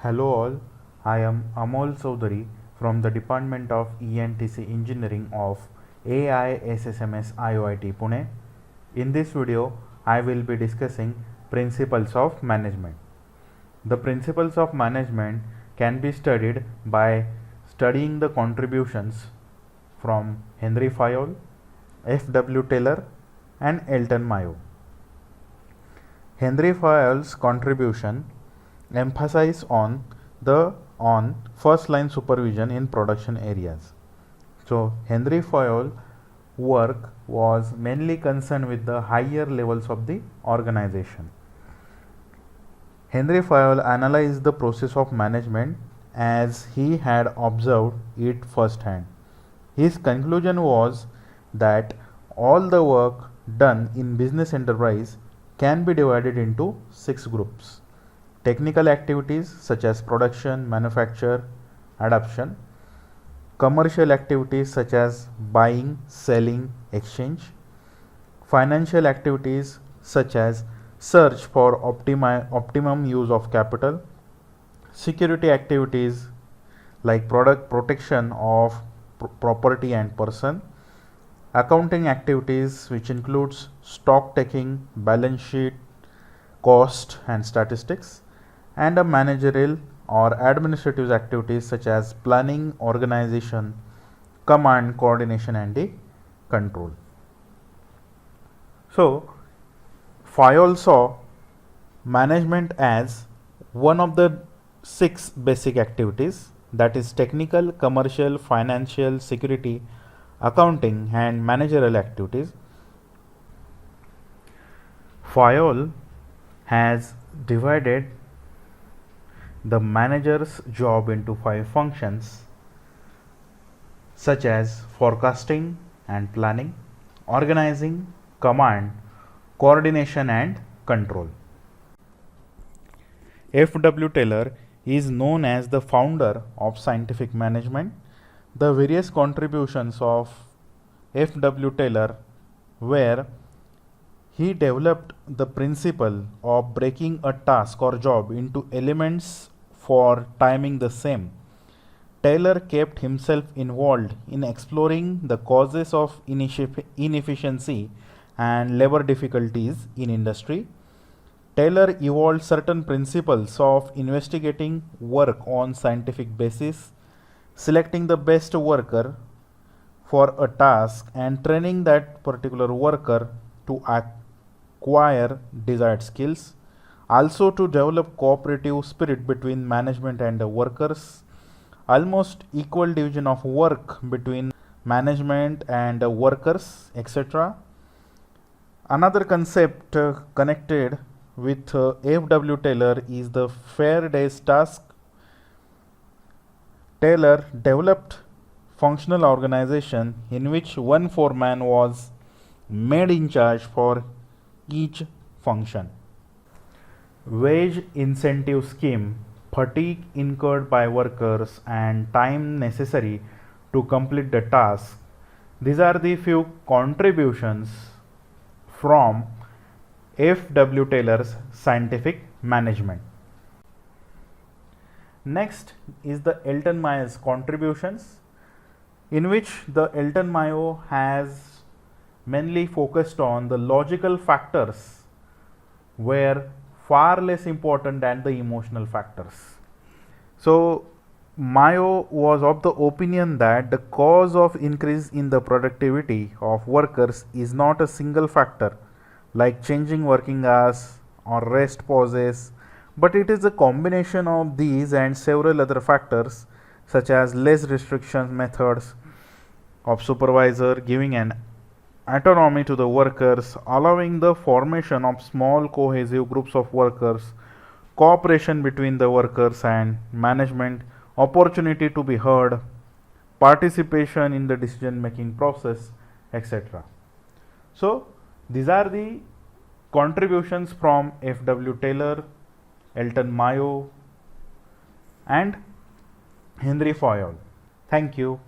Hello all, I am Amol Chaudhary from the Department of ENTC Engineering of AISSMS IOIT Pune. In this video, I will be discussing principles of management. The principles of management can be studied by studying the contributions from Henry Fayol, F.W. Taylor and Elton Mayo. Henry Fayol's contribution emphasize on first line supervision in production areas. So Henry Fayol work was mainly concerned with the higher levels of the organization. Henry Fayol analyzed the process of management as he had observed it firsthand. His conclusion was that all the work done in business enterprise can be divided into 6 groups. Technical activities such as production, manufacture, adoption. Commercial activities such as buying, selling, exchange. Financial activities such as search for optimum use of capital. Security activities like product protection of property and person. Accounting activities which includes stock taking, balance sheet, cost and statistics, and a managerial or administrative activities such as planning, organization, command, coordination and the control. So, Fayol saw management as one of the 6 basic activities, that is technical, commercial, financial, security, accounting and managerial activities. Fayol has divided the manager's job into 5 functions such as forecasting and planning, organizing, command, coordination and control. F.W. Taylor is known as the founder of scientific management. The various contributions of F.W. Taylor were he developed the principle of breaking a task or job into elements for timing the same. Taylor kept himself involved in exploring the causes of inefficiency and labor difficulties in industry. Taylor evolved certain principles of investigating work on scientific basis, selecting the best worker for a task and training that particular worker to acquire desired skills, also to develop cooperative spirit between management and the workers, almost equal division of work between management and the workers, etc. Another concept connected with F.W. Taylor is the fair day's task. Taylor developed functional organization in which one foreman was made in charge for each function. Wage incentive scheme, fatigue incurred by workers and time necessary to complete the task. These are the few contributions from F.W. Taylor's scientific management. Next is the Elton Mayo's contributions, in which the Elton Mayo has mainly focused on the logical factors were far less important than the emotional factors. So Mayo was of the opinion that the cause of increase in the productivity of workers is not a single factor like changing working hours or rest pauses, but it is a combination of these and several other factors such as less restrictions methods of supervisor, giving an autonomy to the workers, allowing the formation of small cohesive groups of workers, cooperation between the workers and management, opportunity to be heard, participation in the decision making process, etc. So these are the contributions from F.W. Taylor, Elton Mayo and Henry Fayol. Thank you.